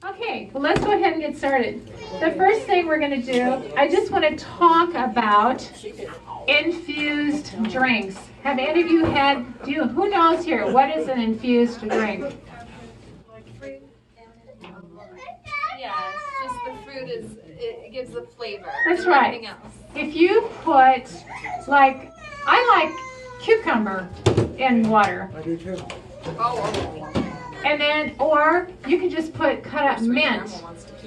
Okay, well, let's go ahead and get started. The first thing we're going to do, I just want to talk about infused drinks. Have any of you had, who knows here, what is an infused drink? Yeah, it's just the fruit it gives the flavor. That's right. Nothing else. If you put, like, I like cucumber in water. I do too. And then, or you can just cut up mint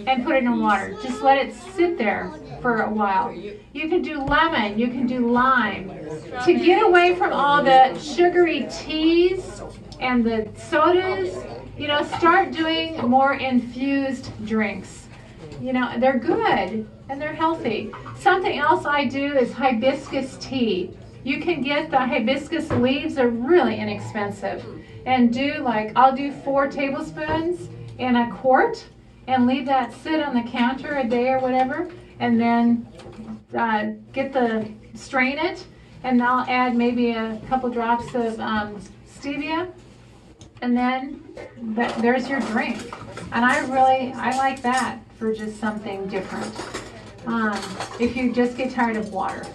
and put it in water. Just let it sit there for a while. You can do lemon, you can do lime. To get away from all the sugary teas and the sodas, start doing more infused drinks. They're good and they're healthy. Something else I do is hibiscus tea. You can get the hibiscus leaves, are really inexpensive. And I'll do 4 tablespoons in a quart and leave that sit on the counter a day or whatever, and then strain it, and I'll add maybe a couple drops of stevia, and then there's your drink. And I like that for just something different. If you just get tired of water.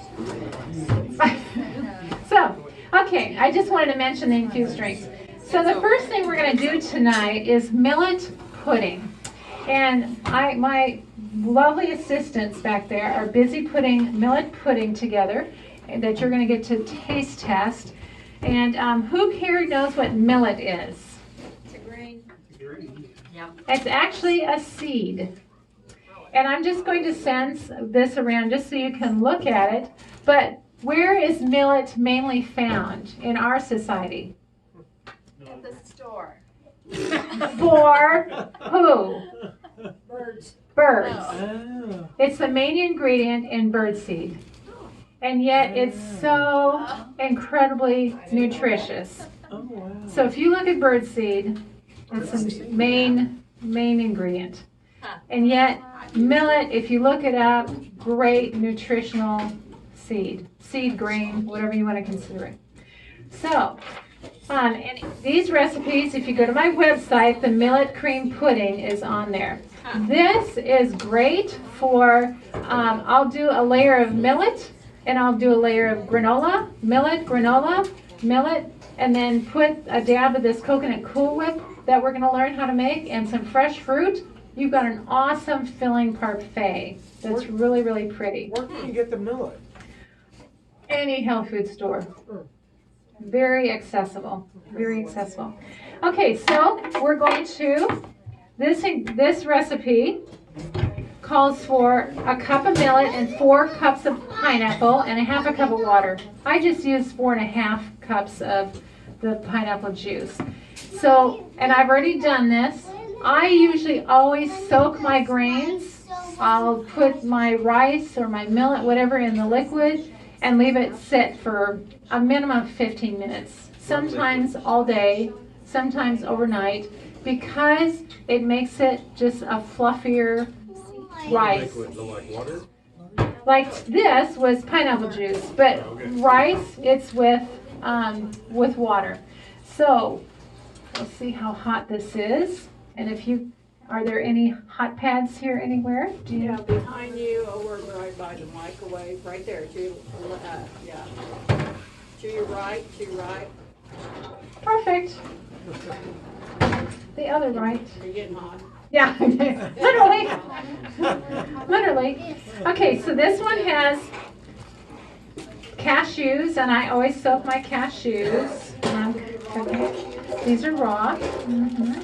So, okay, I just wanted to mention the infused drinks. So the first thing we're going to do tonight is millet pudding. And my lovely assistants back there are busy putting millet pudding together that you're going to get to taste test. And who here knows what millet is? It's a grain. Yeah. It's actually a seed. And I'm just going to send this around just so you can look at it. But where is millet mainly found in our society? At the store. For who? Birds. Birds. Oh. It's the main ingredient in birdseed. And yet it's so incredibly nutritious. Oh, wow. So if you look at birdseed, it's the main ingredient. And yet millet, if you look it up, great nutritional seed grain, whatever you want to consider it. So, and these recipes, if you go to my website, the millet cream pudding is on there. This is great for, I'll do a layer of millet, and I'll do a layer of granola, millet, and then put a dab of this coconut Cool Whip that we're going to learn how to make, and some fresh fruit. You've got an awesome filling parfait that's really, really pretty. Where can you get the millet? Any health food store. Very accessible. Very accessible. Okay, so we're going to, this recipe calls for a cup of millet and 4 cups of pineapple and a half a cup of water. I just used 4.5 cups of the pineapple juice. So, and I've already done this. I usually always soak my grains. I'll put my rice or my millet, whatever, in the liquid and leave it sit for a minimum of 15 minutes. Sometimes all day, sometimes overnight, because it makes it just a fluffier rice. Like water? Like this was pineapple juice, but rice, it's with water. So let's see how hot this is. And are there any hot pads here anywhere? Yeah, behind you, over right by the microwave, right there, to your right. Perfect. The other right. You're getting hot. Yeah, literally. Okay, so this one has cashews, and I always soak my cashews. These are raw. Mm-hmm.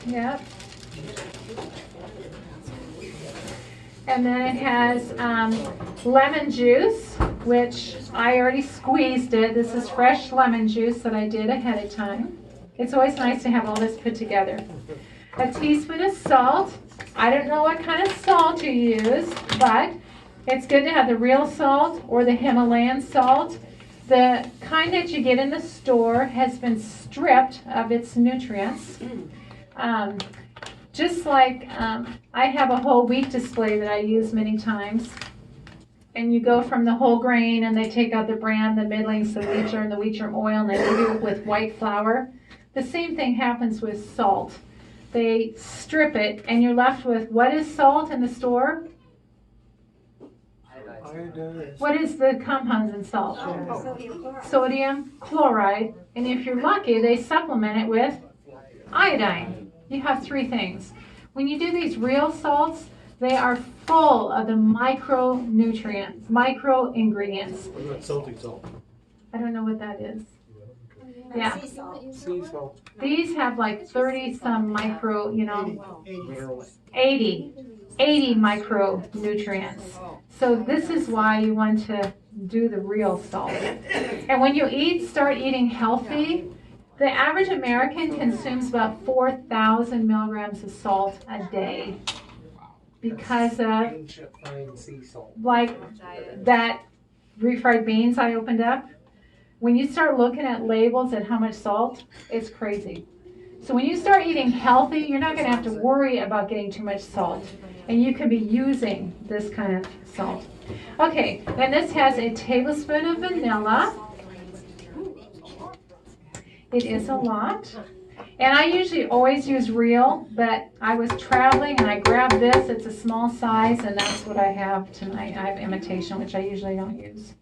Yep. And then it has lemon juice, which I already squeezed it. This is fresh lemon juice that I did ahead of time. It's always nice to have all this put together. A teaspoon of salt. I don't know what kind of salt you use, but it's good to have the real salt or the Himalayan salt. The kind that you get in the store has been stripped of its nutrients. Just like I have a whole wheat display that I use many times. And you go from the whole grain, and they take out the bran, the middlings, the wheat germ oil, and they leave you with white flour. The same thing happens with salt. they strip it, and you're left with what is salt in the store? Iodine. What is the compounds in salt? Sodium chloride. And if you're lucky, they supplement it with iodine. You have three things. When you do these real salts, they are full of the micronutrients, micro ingredients. What about salty salt? I don't know what that is. Yeah. Sea salt. These have like 30 some micro, Minerals. 80 micronutrients. So this is why you want to do the real salt. And when you start eating healthy, the average American consumes about 4,000 milligrams of salt a day because of Ancient fine sea salt. like that refried beans I opened up. When you start looking at labels at how much salt, it's crazy. So when you start eating healthy, you're not going to have to worry about getting too much salt. And you can be using this kind of salt. Okay, and this has a tablespoon of vanilla. It is a lot. And I usually always use real, but I was traveling and I grabbed this. It's a small size, and that's what I have tonight. I have imitation, which I usually don't use.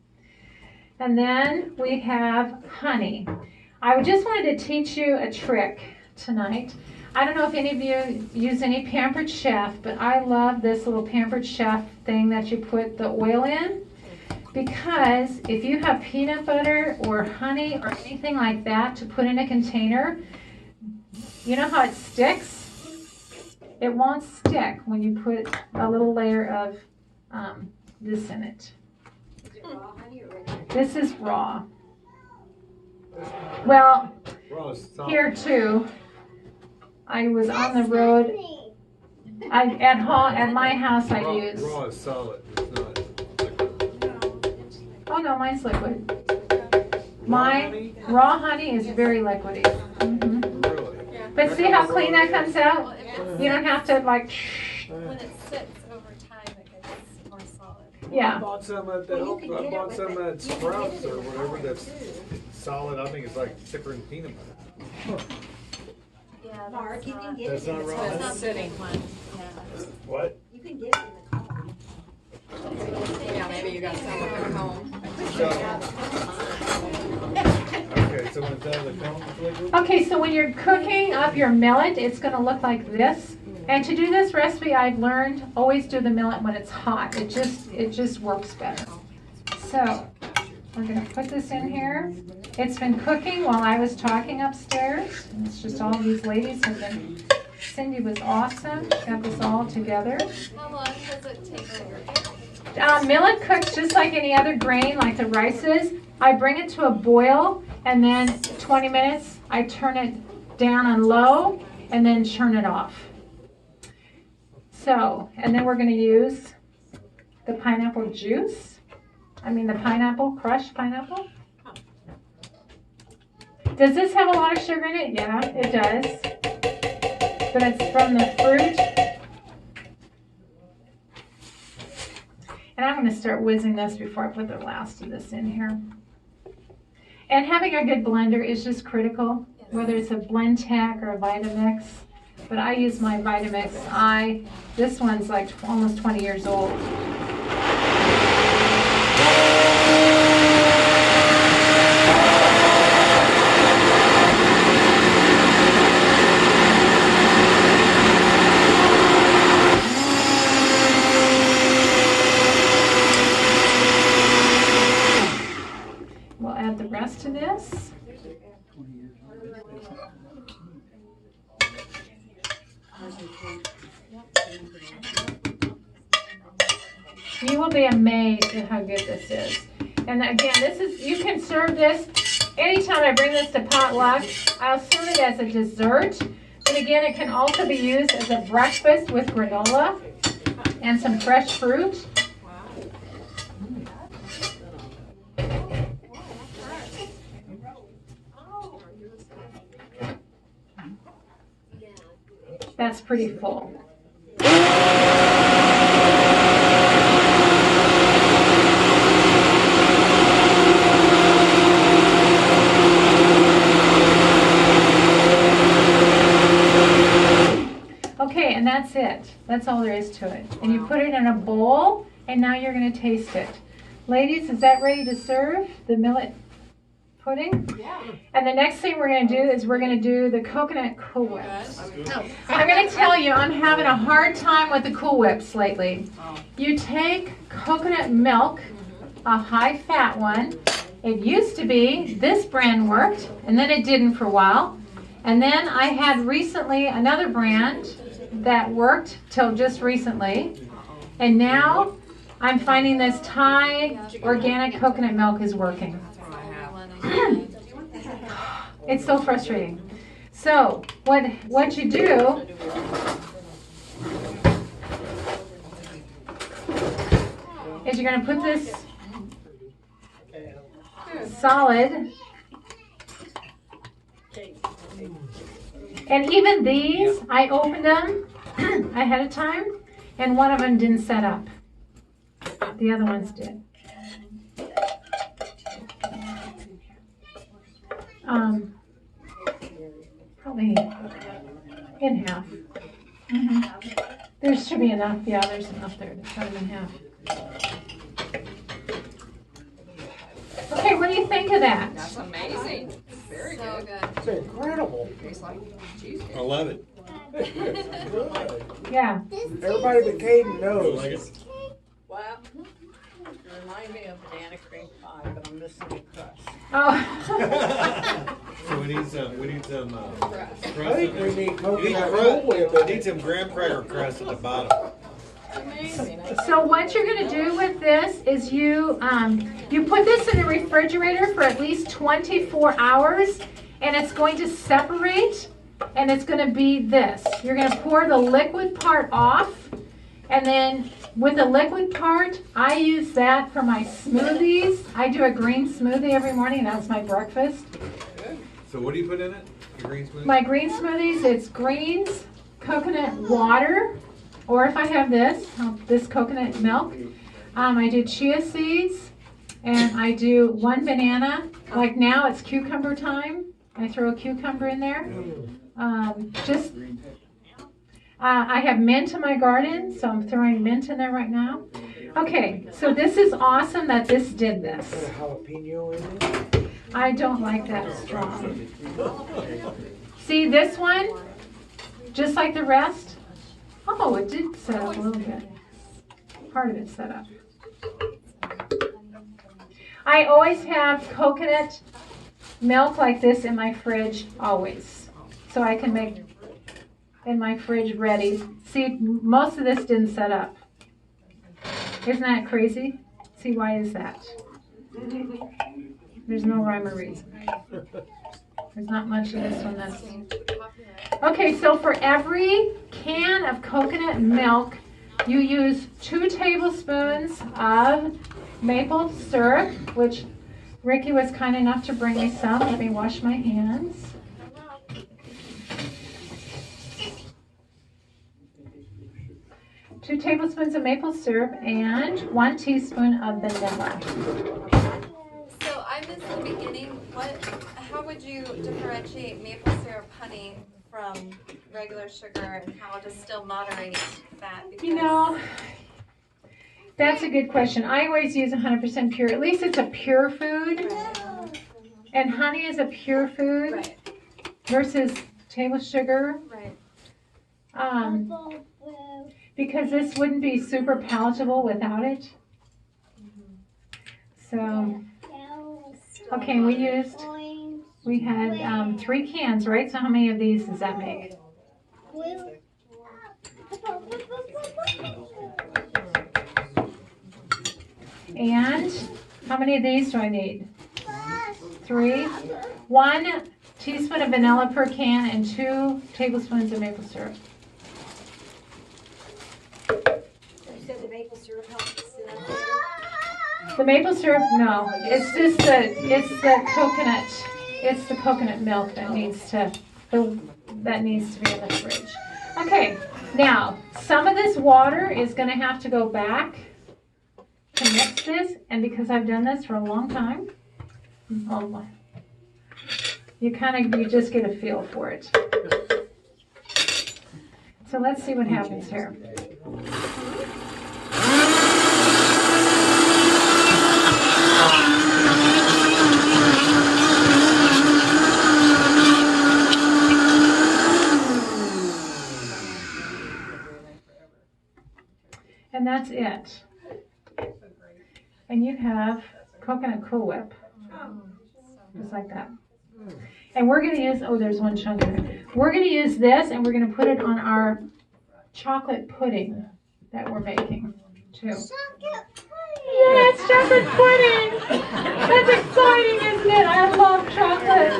And then we have honey. I just wanted to teach you a trick tonight. I don't know if any of you use any Pampered Chef, but I love this little Pampered Chef thing that you put the oil in. Because if you have peanut butter or honey or anything like that to put in a container, you know how it sticks? It won't stick when you put a little layer of this in it. This is raw. Well, Raw is solid. here too, I was on the road. At my house I use. Raw is solid. It's not liquid. Oh no, mine's liquid. Raw honey? Raw honey is very liquidy. Really? But see how clean that comes out? You don't have to like. When it sits over time, it gets more solid. I Yeah. bought some at I bought some at Sprouts or whatever that's solid. I think it's like thicker than peanut butter. Yeah, Mark, you can get That's it in not the raw. car. it's not sitting one. What? You can get it in the car. Yeah, maybe you got some of it home. Okay, so when it's out of the cone, it's liquid? Okay, so when you're cooking up your millet, it's going to look like this. And to do this recipe, I've learned always do the millet when it's hot. It just works better. So we're going to put this in here. It's been cooking while I was talking upstairs. And it's just all these ladies have been. Cindy was awesome. Got this all together. How long does it take to cook? Millet cooks just like any other grain, like the rice is. I bring it to a boil, and then 20 minutes, I turn it down on low, and then turn it off. So, and then we're going to use the pineapple juice. The pineapple, crushed pineapple. Does this have a lot of sugar in it? Yeah, it does. But it's from the fruit. And I'm going to start whizzing this before I put the last of this in here. And having a good blender is just critical, whether it's a Blend Tech or a Vitamix. But I use my Vitamix. This one's like almost 20 years old. We'll add the rest of this. You will be amazed at how good this is. And again, you can serve this anytime I bring this to potluck. I'll serve it as a dessert. But again, it can also be used as a breakfast with granola and some fresh fruit. That's pretty full. Okay, and that's it. That's all there is to it. And you put it in a bowl, and now you're going to taste it. Ladies, is that ready to serve, the millet pudding? Yeah. And the next thing we're going to do is we're going to do the coconut Cool Whips. Good. I'm going to tell you, I'm having a hard time with the Cool Whips lately. You take coconut milk, a high-fat one. It used to be this brand worked, and then it didn't for a while. And then I had recently another brand that worked till just recently. And now I'm finding this Thai organic coconut milk is working. It's so frustrating. So what you do is you're going to put this solid, and even these, I opened them ahead of time, and one of them didn't set up. The other ones did. Probably in half. There should be enough. Yeah, there's enough there to cut them in half. Okay, what do you think of that? That's amazing. Very So good. good. It's incredible. Tastes like cheesecake. I love it. Yeah. Everybody but Caden knows. Well, you remind me of banana cream pie, but I'm missing the crust. Oh. So we need some Crust. crust I think in we there. need coconut You need Cool Whip. crust. Need some graham cracker crust at the bottom. Amazing. So what you're going to do with this is you put this in the refrigerator for at least 24 hours, and it's going to separate, and it's going to be this. You're going to pour the liquid part off, and then with the liquid part, I use that for my smoothies. I do a green smoothie every morning, and that's my breakfast. So what do you put in it? Your green smoothie? My green smoothies, it's greens, coconut water, or if I have this coconut milk, I do chia seeds, and I do one banana. Like now it's cucumber time. I throw a cucumber in there. I have mint in my garden, so I'm throwing mint in there right now. Okay, so this is awesome that this did this. Put a jalapeno in it. I don't like that strong. See this one? Just like the rest? Oh, it did set up a little bit. Part of it set up. I always have coconut milk like this in my fridge, always. So I can make in my fridge ready. See, most of this didn't set up. Isn't that crazy? See, why is that? There's no rhyme or reason. There's not much of this one that's... Okay, so for every can of coconut milk, you use 2 tablespoons of maple syrup, which Ricky was kind enough to bring me some. Let me wash my hands. Two tablespoons of maple syrup and 1 teaspoon of vanilla. So I missed the beginning. How would you differentiate maple syrup honey from regular sugar, and how to still moderate fat? You know, that's a good question. I always use 100% pure. At least it's a pure food. And honey is a pure food Right. versus table sugar. Right. Because this wouldn't be super palatable without it. So, okay, we had 3 cans, right? So how many of these does that make? And how many of these do I need? 3. 1 teaspoon of vanilla per can and 2 tablespoons of maple syrup. You said the maple syrup helps it sit up better? The maple syrup, no. It's just the coconut. It's the coconut milk that needs to be in the fridge. Okay, now some of this water is going to have to go back to mix this, and because I've done this for a long time, you just get a feel for it. So let's see what happens here. And that's it. And you have coconut Cool Whip. Just like that. And we're going to use, oh, there's one chunk in there. We're going to use this and we're going to put it on our chocolate pudding that we're making too. Yes, chocolate pudding! That's exciting, isn't it? I love chocolate.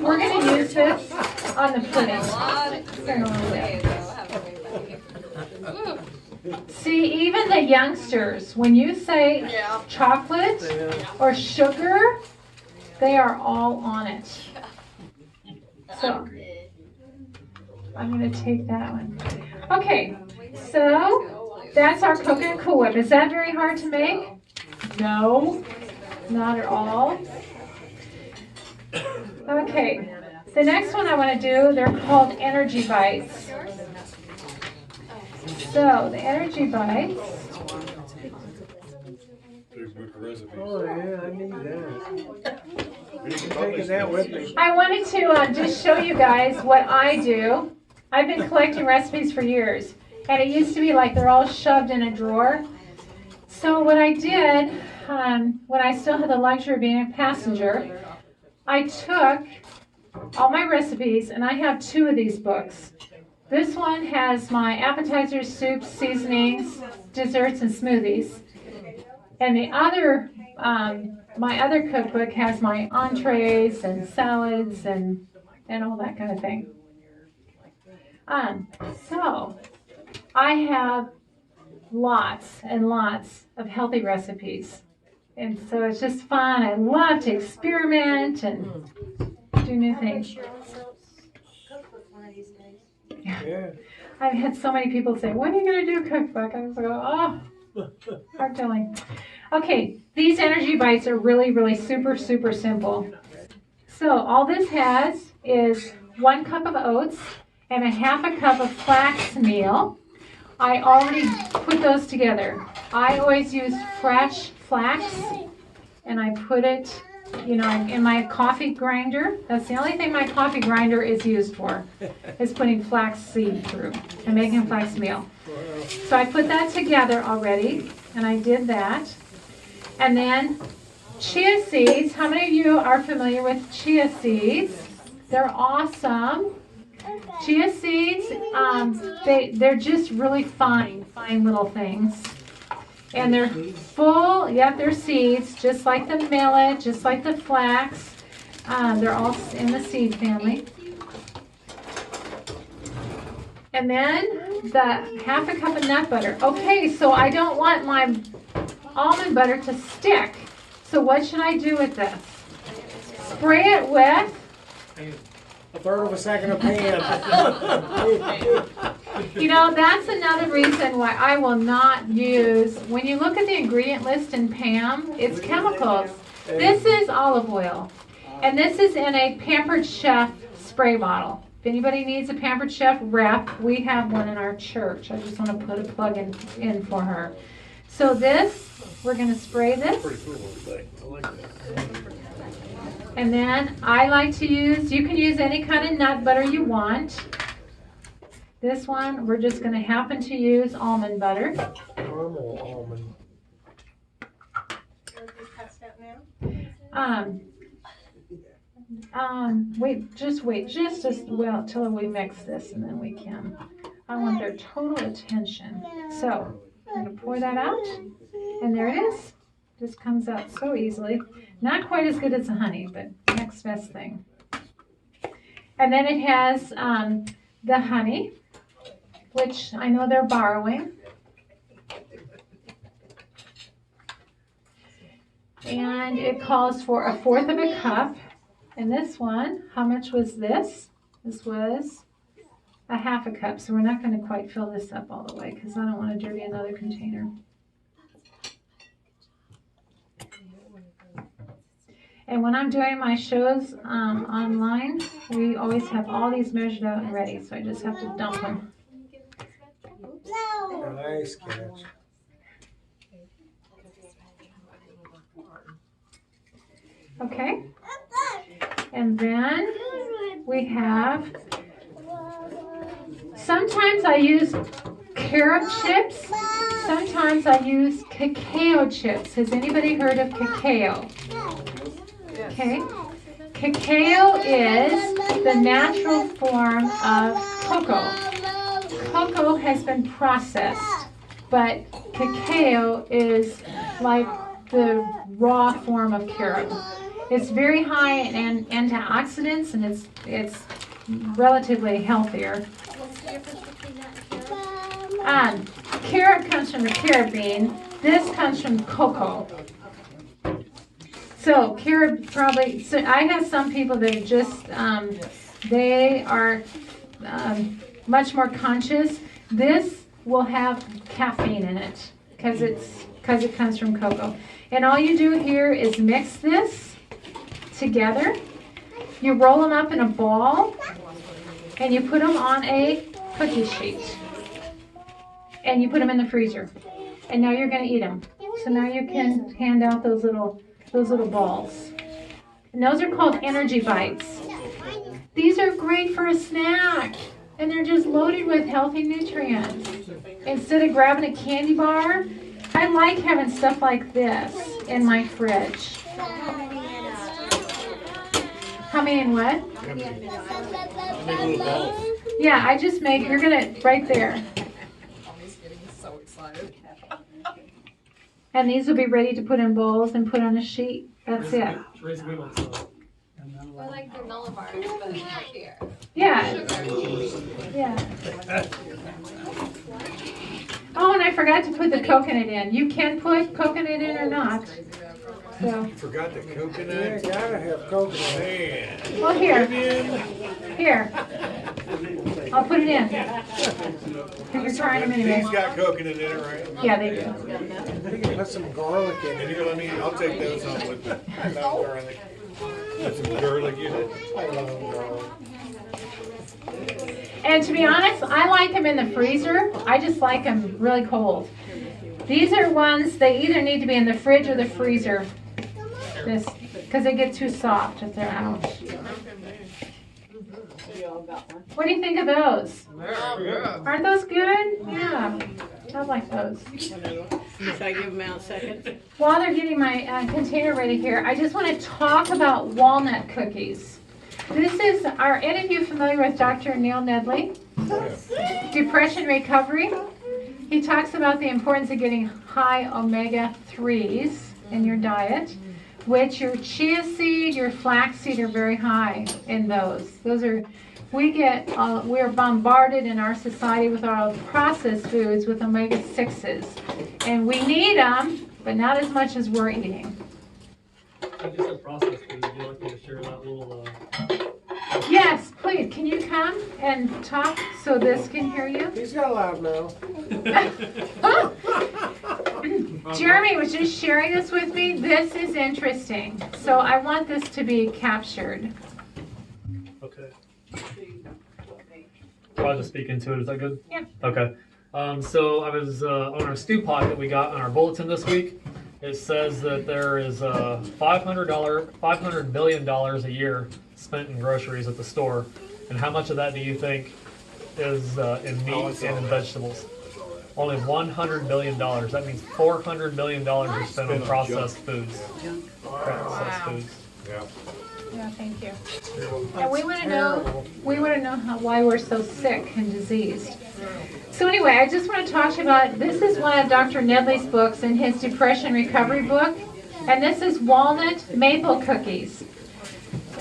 We're going to use this on the pudding. A lot of ways that'll have everybody. Woo. See, even the youngsters, when you say Yeah. chocolate or sugar, they are all on it. So, I'm going to take that one. Okay, so that's our coconut Cool Whip. Is that very hard to make? No, not at all. Okay, the next one I want to do, they're called Energy Bites. So, the Energy Bites. Oh, yeah, I need that. I'm taking that with me. I wanted to just show you guys what I do. I've been collecting recipes for years, and it used to be like they're all shoved in a drawer. So what I did, when I still had the luxury of being a passenger, I took all my recipes, and I have 2 of these books. This one has my appetizers, soups, seasonings, desserts, and smoothies. And the other, my other cookbook has my entrees and salads and all that kind of thing. So I have lots and lots of healthy recipes. And so it's just fun. I love to experiment and do new things. Yeah. I've had so many people say, when are you going to do a cookbook? I was like, oh, hard telling. Okay, these Energy Bites are really, really super, super simple. So all this has is 1 cup of oats and a half a cup of flax meal. I already put those together. I always use fresh flax, and I put it, in my coffee grinder. That's the only thing my coffee grinder is used for, is putting flax seed through and making flax meal. So I put that together already, and I did that. And then chia seeds. How many of you are familiar with chia seeds? They're awesome. Chia seeds, they're just really fine little things. And they're full, they're seeds, just like the millet, just like the flax. They're all in the seed family. And then the half a cup of nut butter. Okay, so I don't want my almond butter to stick. So what should I do with this? Spray it with 1/3 of a second of pan. That's another reason why I will not use, when you look at the ingredient list in PAM, it's chemicals. This is olive oil. And this is in a Pampered Chef spray bottle. If anybody needs a Pampered Chef rep, we have one in our church. I just want to put a plug in for her. So this, we're going to spray this. Pretty cool little thing. I like that. And then I like to use, you can use any kind of nut butter you want. This one, we're just going to happen to use almond butter. Caramel almond. Wait just as well till we mix this, and then we can. I want their total attention. So, I'm going to pour that out, and there it is. Just comes out so easily. Not quite as good as the honey, but next best thing. And then it has the honey, which I know they're borrowing. And it calls for 1/4 of a cup. And this one, how much was this? This was a half a cup. So we're not going to quite fill this up all the way because I don't want to dirty another container. And when I'm doing my shows online, we always have all these measured out and ready, so I just have to dump them. Nice catch. Okay. And then we have, sometimes I use carob chips, sometimes I use cacao chips. Has anybody heard of cacao? Okay. Cacao is the natural form of cocoa. Cocoa has been processed, but cacao is like the raw form of carob. It's very high in antioxidants, and it's relatively healthier. What's the difference between that and carob? Carob comes from the carob bean. This comes from cocoa. So carob probably. So I have some people that are just they are much more conscious. This will have caffeine in it because it comes from cocoa. And all you do here is mix this together. You roll them up in a ball, and you put them on a cookie sheet, and you put them in the freezer. And now you're going to eat them. So now you can hand out those little balls. And those are called energy bites. These are great for a snack, and they're just loaded with healthy nutrients. Instead of grabbing a candy bar, I like having stuff like this in my fridge. How many in what? Make little balls. Yeah, I just make, you're gonna, right there. So excited. And these will be ready to put in bowls and put on a sheet. That's it. Or like granola bars, but healthier. Yeah. Yeah. Oh, and I forgot to put the coconut in. You can put coconut in or not. So, Forgot the Yeah, coconut. gotta have coconut. Man. well, here. Vivian. Here. I'll put it in. You're trying them anyway. These got coconut in it, right? Yeah, they do. You can put some garlic in And it. you're gonna let me, I'll take those home with me. Garlic. Got some garlic in it. I love garlic. And to be honest, I like them in the freezer. I just like them really cold. These are ones, they either need to be in the fridge or the freezer. Because they get too soft if they're out. What do you think of those? Aren't those good? Yeah, I like those. Should I give them out second? While they're getting my container ready here, I just want to talk about walnut cookies. This is, are any of you familiar with Dr. Neil Nedley? Depression recovery. He talks about the importance of getting high omega-3s in your diet, which your chia seed, your flaxseed are very high in those. Those are, we're bombarded in our society with all processed foods with omega-6s. And we need them, but not as much as we're eating. I just said processed food. Would you like me to share that little? Yes, please, can you come and talk so this can hear you? He's got a loud mouth. Jeremy was just sharing this with me. This is interesting. So I want this to be captured. Okay. I'll just speak into it. Is that good? Yeah. Okay. So I was on our stew pot that we got on our bulletin this week. It says that there is $500 billion a year spent in groceries at the store. And how much of that do you think is in meat and in vegetables? Only $100 billion. That means $400 billion are spent on processed foods. Processed foods. Yeah. Yeah, thank you. And we want to know why we're so sick and diseased. So anyway, I just want to talk to you about, this is one of Dr. Nedley's books in his depression recovery book, and this is walnut maple cookies.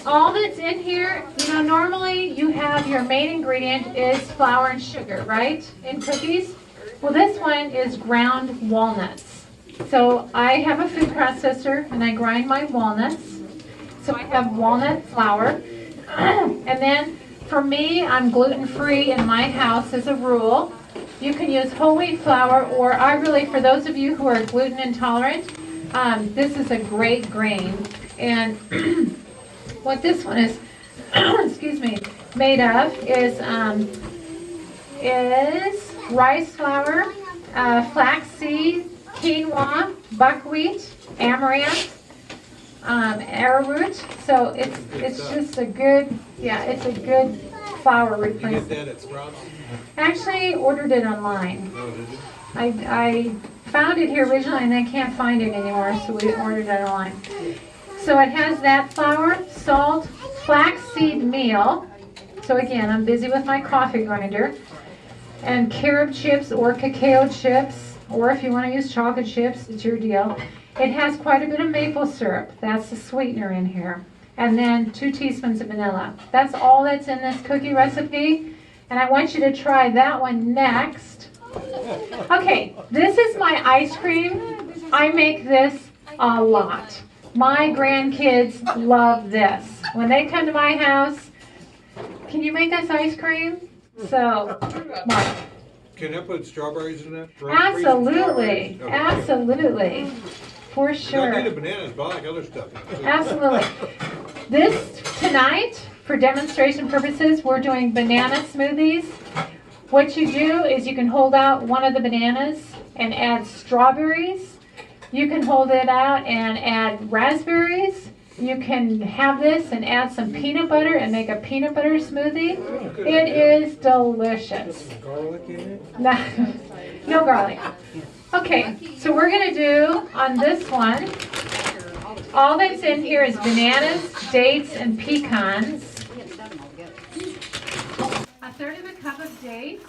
All that's in here, normally you have your main ingredient is flour and sugar, right, in cookies? Well, this one is ground walnuts. So I have a food processor and I grind my walnuts. So I have walnut flour. And then for me, I'm gluten-free in my house as a rule. You can use whole wheat flour, or for those of you who are gluten intolerant, this is a great grain. And what this one is, excuse me, made of is rice flour, flaxseed, quinoa, buckwheat, amaranth, arrowroot. So it's just a good, yeah, it's a good flour You get replacement. that at Sprouts? Actually, ordered it online. Oh, did you? I found it here originally and then can't find it anymore, so we ordered it online. So it has that flour, salt, flaxseed meal. So again, I'm busy with my coffee grinder. And carob chips or cacao chips, or if you want to use chocolate chips, it's your deal. It has quite a bit of maple syrup. That's the sweetener in here. And then 2 teaspoons of vanilla. That's all that's in this cookie recipe. And I want you to try that one next. Okay, this is my ice cream. I make this a lot. My grandkids love this. When they come to my house, can you make us ice cream? So, Mark. Can I put strawberries in that? Absolutely, Okay. absolutely, for I sure. need a bananas, but I like other stuff. Absolutely. This, tonight, for demonstration purposes, we're doing banana smoothies. What you do is you can hold out one of the bananas and add strawberries. You can hold it out and add raspberries. You can have this and add some peanut butter and make a peanut butter smoothie. It is delicious. Garlic in it? No garlic. Okay, so we're going to do on this one, all that's in here is bananas, dates, and pecans. A third of a cup of dates.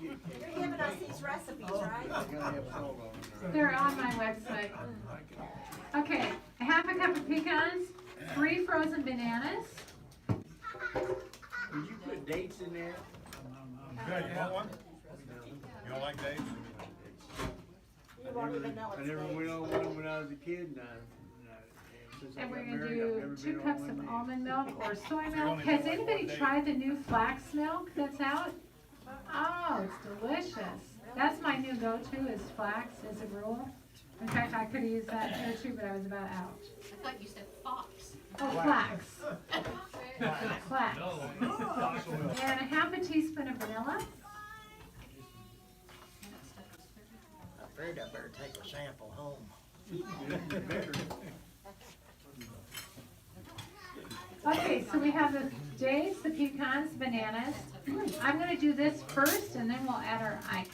You're giving us these recipes, right? They're on my website. Okay, a half a cup of pecans, 3 frozen bananas. Would you put dates in there? Good, you want one? You don't like dates? You won't even know I it's never dates. went on one when I was a kid, and since I And we're got going to married, I've do never 2 been on cups one of then. almond milk or soy milk. Has anybody tried the new flax milk that's out? Oh, it's delicious. That's my new go-to is flax as a rule. In fact, I could have used that here too, but I was about out. I thought you said fox. Oh, flax. Flax. And a half a teaspoon of vanilla. I'm afraid I better take a sample home. Okay, so we have the dates, the pecans, bananas. I'm going to do this first, and then we'll add our ice.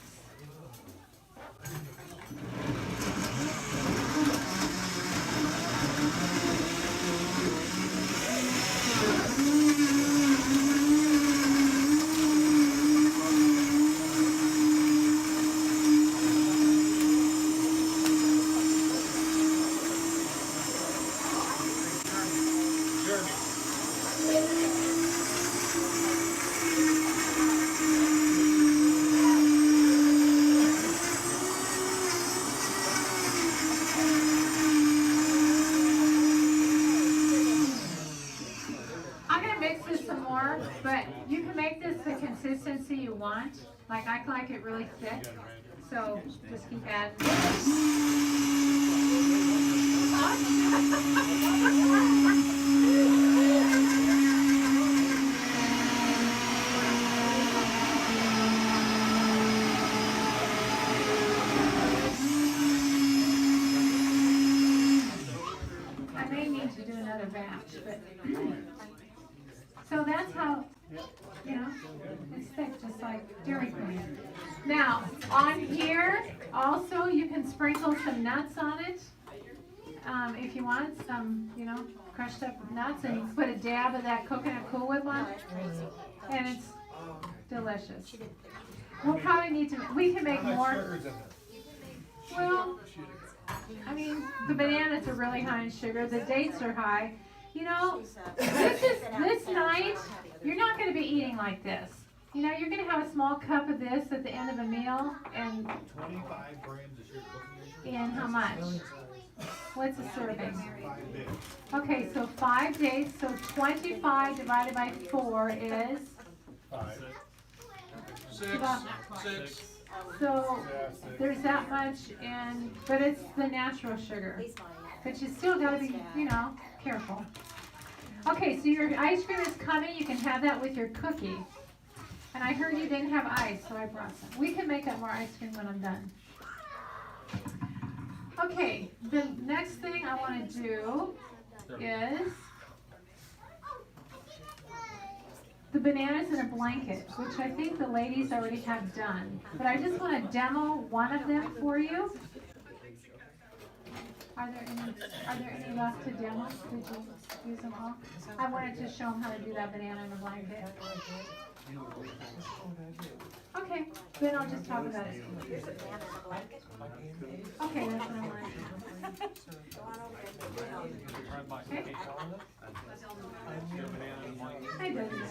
I'm going to mix this some more, but you can make this the consistency you want. Like I like it really thick, so just keep adding. I may need to do another batch, but so that's how, you know, it's thick, just like Dairy Queen. Now, on here, also, you can sprinkle some nuts on it. If you want some, you know, crushed up nuts, and you can put a dab of that coconut Cool Whip on it. And it's delicious. We'll probably need to, we can make more. Well, I mean, the bananas are really high in sugar, the dates are high. You know, this night, you're not going to be eating like this. You know, you're going to have a small cup of this at the end of a meal, and 25 grams of sugar cooking. and how much? What's a serving? Okay, so 5 days, so 25 divided by 4 is 5. Six. So Yeah, six. there's that much, but it's the natural sugar. But you still gotta be, careful. Okay, so your ice cream is coming. You can have that with your cookie. And I heard you didn't have ice, so I brought some. We can make up more ice cream when I'm done. Okay, the next thing I want to do is the bananas in a blanket, which I think the ladies already have done. But I just want to demo one of them for you. Are there any left to demo? Did you use them all? I wanted to show them how to do that banana in a blanket. Okay, then I'll just talk about it. Okay, that's what I wanted to do. Okay. I did that.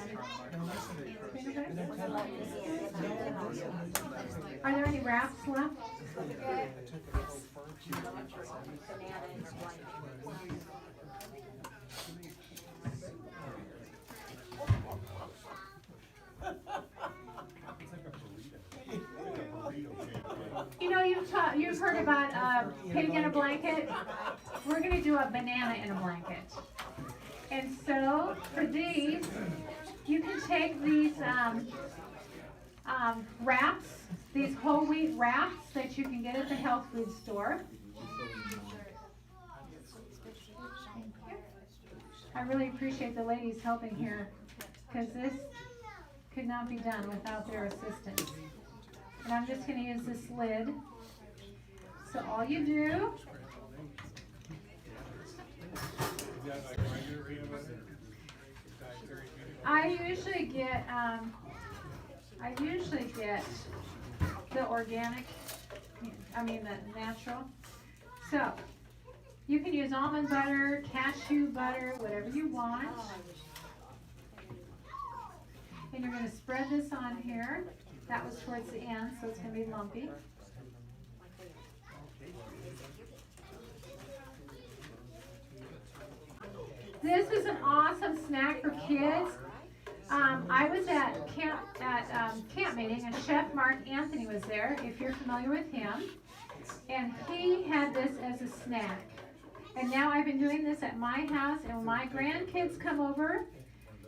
Are there any wraps left? You've heard about pig in a blanket. We're going to do a banana in a blanket. And so for these, you can take these wraps, these whole wheat wraps that you can get at the health food store. I really appreciate the ladies helping here, because this could not be done without their assistance. And I'm just going to use this lid. So all you do, I usually get the organic, the natural. So you can use almond butter, cashew butter, whatever you want. And you're going to spread this on here. That was towards the end, so it's going to be lumpy. This is an awesome snack for kids. I was at camp meeting, and Chef Mark Anthony was there, if you're familiar with him. And he had this as a snack. And now I've been doing this at my house, and when my grandkids come over,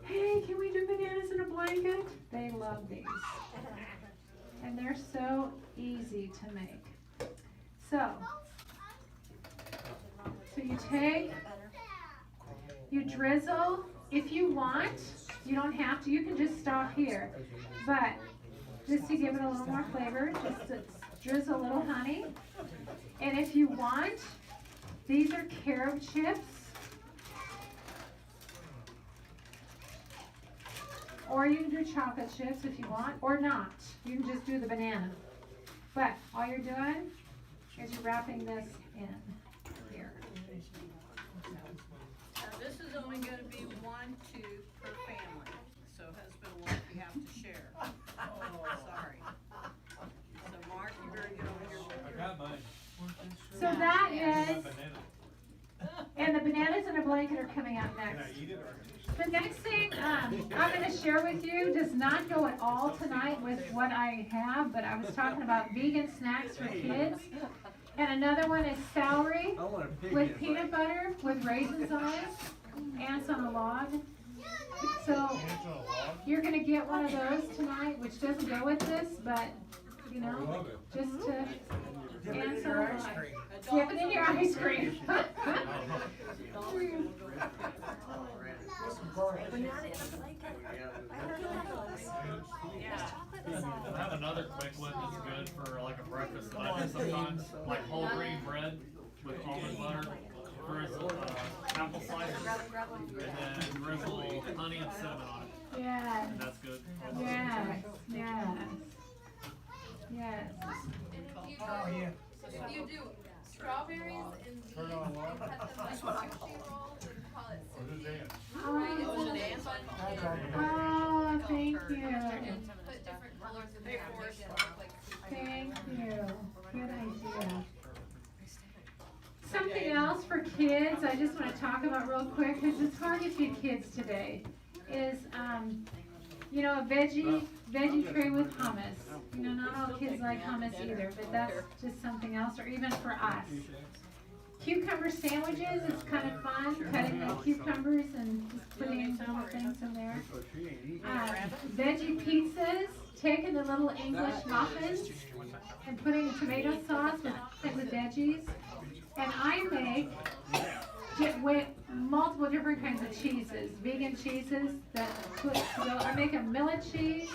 hey, can we do bananas in a blanket? They love these. And they're so easy to make. So you drizzle, if you want, you don't have to, you can just stop here. But just to give it a little more flavor, just to drizzle a little honey. And if you want, these are carob chips. Or you can do chocolate chips if you want, or not. You can just do the banana. But all you're doing is you're wrapping this in here. Now this is only going to be 1 tube per family. So husband and wife, you have to share. Oh, sorry. So Mark, you better get on your. I got mine. So that is, and the bananas in a blanket are coming out Can I next. eat it or? The next thing I'm going to share with you does not go at all tonight with what I have, but I was talking about vegan snacks for kids. And another one is celery with peanut butter with raisins on it, ants on a log. So you're going to get one of those tonight, which doesn't go with this, but just to answer. Dip it in your ice cream. I have another quick one that's good for like a breakfast that I do sometimes, like whole grain bread with almond butter, drizzle apple slices, and then drizzle honey and cinnamon on it. Yes. And that's good. Yes. Yes. Yes. And if you do strawberries and these, you cut them like sushi rolls and call it sushi. Oh, thank you. Put different colors in there to make it look like sushi. Thank you. Good idea. Something else for kids I just want to talk about real quick, because it's hard to feed kids today, is you know, a veggie tray with hummus. You know, not all kids like hummus either, but that's just something else, or even for us. Cucumber sandwiches is kind of fun, cutting the cucumbers and just putting little things in there. Veggie pizzas, taking the little English muffins and putting tomato sauce with veggies. And I make multiple different kinds of cheeses, vegan cheeses that I make a millet cheese,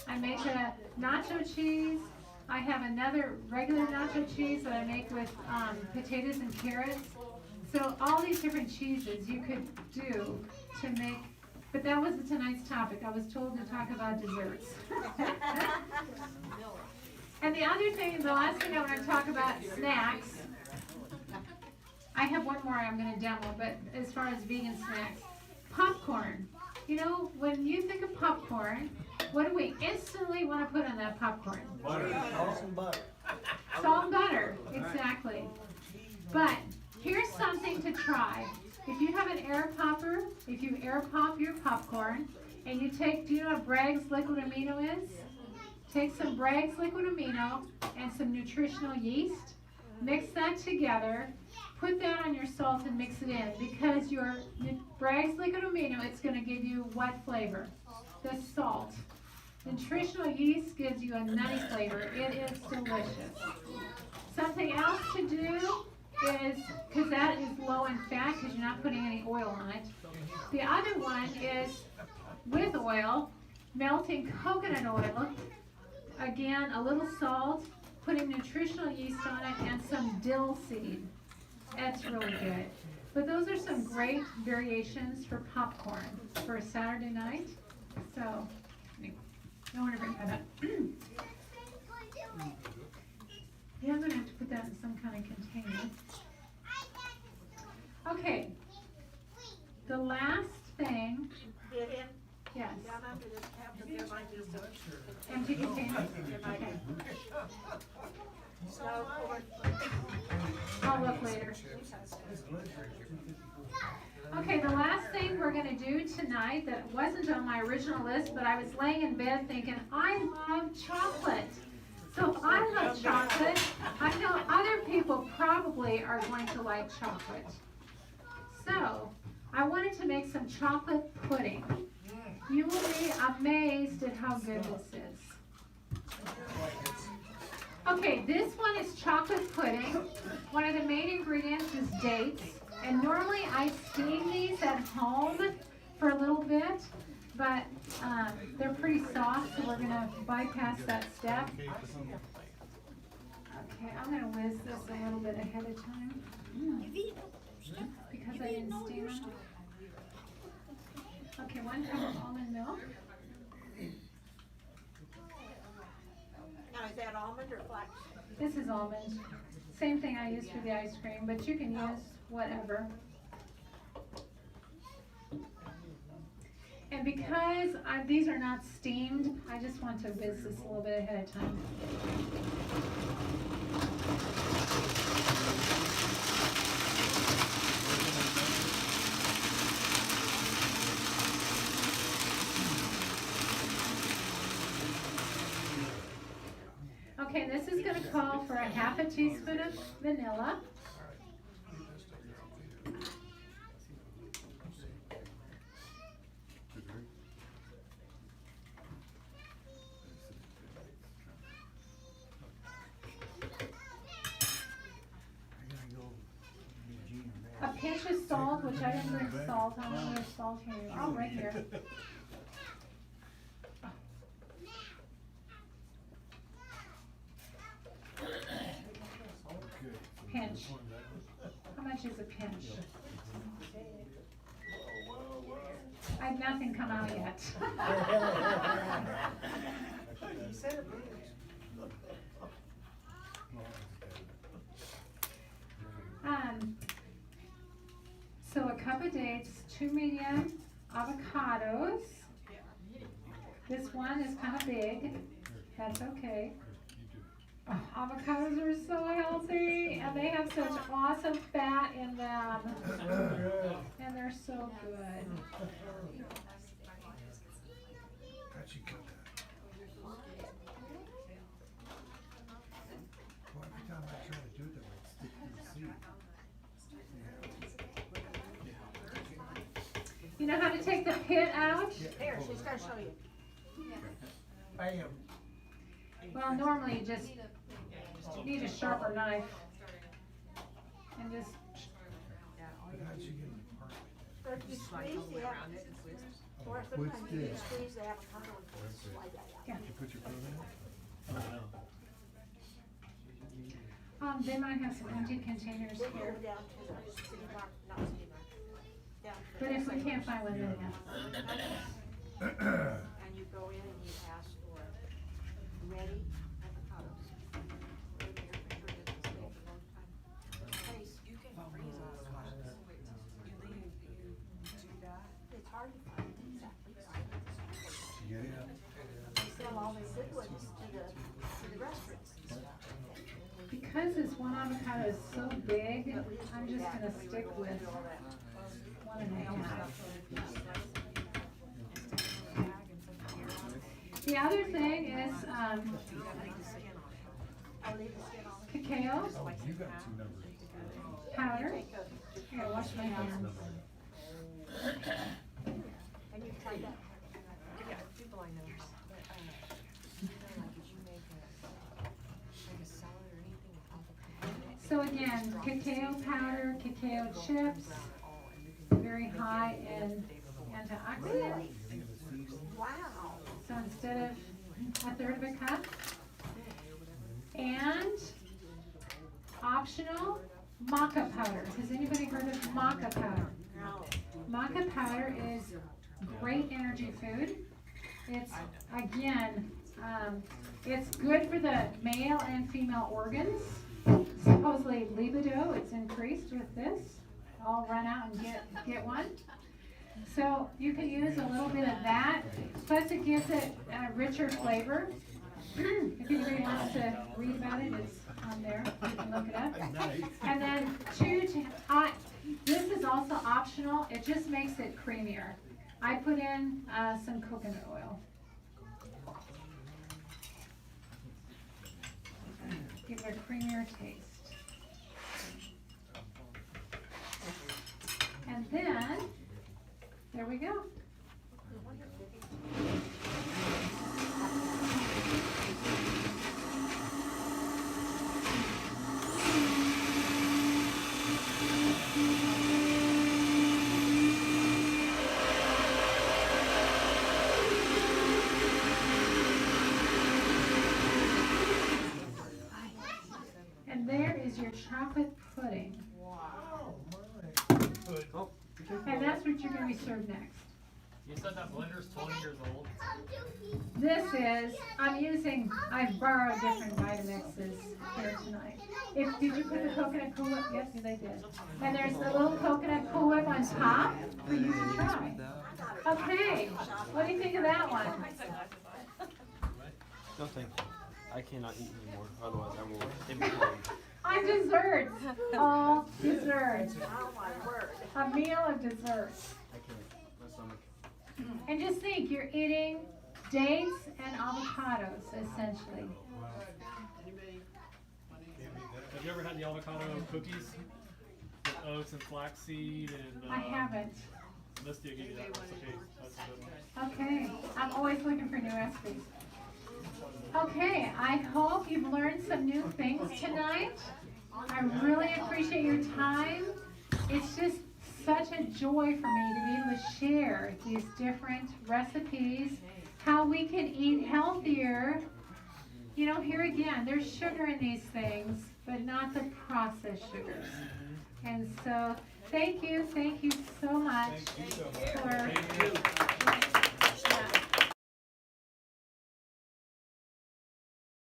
I make a nacho cheese, I have another regular nacho cheese that I make with potatoes and carrots. So all these different cheeses you could do to make, but that wasn't tonight's topic. I was told to talk about desserts. And the other thing, the last thing I want to talk about, snacks. I have one more I'm going to demo, but as far as vegan snacks, popcorn. You know, when you think of popcorn, what do we instantly want to put on that popcorn? Butter, salt and butter. Salt and butter, exactly. But here's something to try. If you have an air popper, if you air pop your popcorn, and you take, do you know what Bragg's liquid amino is? Take some Bragg's liquid amino and some nutritional yeast, mix that together, put that on your salt and mix it in, because your Bragg's liquid amino, it's going to give you what flavor? The salt. Nutritional yeast gives you a nutty flavor. It is delicious. Something else to do is, because that is low in fat, because you're not putting any oil on it. The other one is with oil, melting coconut oil, again, a little salt, putting nutritional yeast on it, and some dill seed. That's really good. But those are some great variations for popcorn for a Saturday night. So, I want to bring that up. Yeah, I'm going to have to put that in some kind of container. Okay. The last thing. Vivian, Yes. down under this cabinet, there might be some. Empty container? Okay. So, I'll look later. Okay, the last thing we're going to do tonight that wasn't on my original list, but I was laying in bed thinking, I love chocolate. So if I love chocolate, I know other people probably are going to like chocolate. So I wanted to make some chocolate pudding. You will be amazed at how good this is. Okay, this one is chocolate pudding. One of the main ingredients is dates. And normally I steam these at home for a little bit, but they're pretty soft, so we're going to bypass that step. Okay, I'm going to whiz this a little bit ahead of time because I didn't steam them. Okay, 1 cup of almond milk. now is that almond or flax? This is almond. Same thing I use for the ice cream, but you can use whatever. And because these are not steamed, I just want to whiz this a little bit ahead of time. Okay, this is going to call for a half a teaspoon of vanilla. A pinch of salt, which I didn't bring salt. I don't know where salt here. Oh, right here. Pinch. How much is a pinch? I have nothing come out yet. So a cup of dates, 2 medium avocados. This one is kind of big. That's okay. Oh, avocados are so healthy, and they have such awesome fat in them. And they're so good. You know how to take the pit out? There, she's gonna show you. Bam. Well, normally you just need a sharper knife. And just, Or if you squeeze the avocado, or sometimes you squeeze the avocado and slide that out. yeah. Put your phone in? They might have some empty containers Then here. go down to the city mark, not city mark. Down to the But if we recycling. can't find one, then yeah. And you go in and you ask for ready avocados. Or they're preferred to stay a long time. Place. You can freeze avocados. You do that? It's hard to find exactly. You get it? They sell all the good ones to the restaurants and stuff. Because this one avocado is so big, I'm just gonna stick with 1.5. The other thing is, I'll leave the skin on. cacao You got two numbers. powder. Here, wash my hands. And you try that. Yeah, people I know, but, like if you make a salad or anything with avocado. So again, cacao powder, cacao chips, very high in antioxidants. Wow. So instead of a third of a cup, and optional maca powder. Has anybody heard of maca powder? No. Maca powder is great energy food. It's, again, it's good for the male and female organs. Supposedly libido, it's increased with this. I'll run out and get one. So you can use a little bit of that, plus it gives it a richer flavor. If anybody wants to read about it, it's on there, you can look it up. And then this is also optional, it just makes it creamier. I put in some coconut oil. Give it a creamier taste. And then, there we go. And there is your chocolate pudding. And that's what you're going to be served next. You said that blender's 20 years old. This is, I've borrowed different Vitamixes here tonight. Did you put the coconut Cool Whip? Yes, they did. And there's the little coconut Cool Whip on top for you to try. Okay, what do you think of that one? No, thank you. I cannot eat anymore, otherwise I will implode. On desserts, all desserts. Oh my word. A meal of desserts. I can't. My stomach. And just think, you're eating dates and avocados, essentially. Have you ever had the avocado cookies with oats and flaxseed and? I haven't. Misty will give you that recipe. That's a good one. Okay, I'm always looking for new recipes. Okay, I hope you've learned some new things tonight. I really appreciate your time. It's just such a joy for me to be able to share these different recipes, how we can eat healthier. You know, here again, there's sugar in these things, but not the processed sugars. And so, thank you so much. Thank you so much.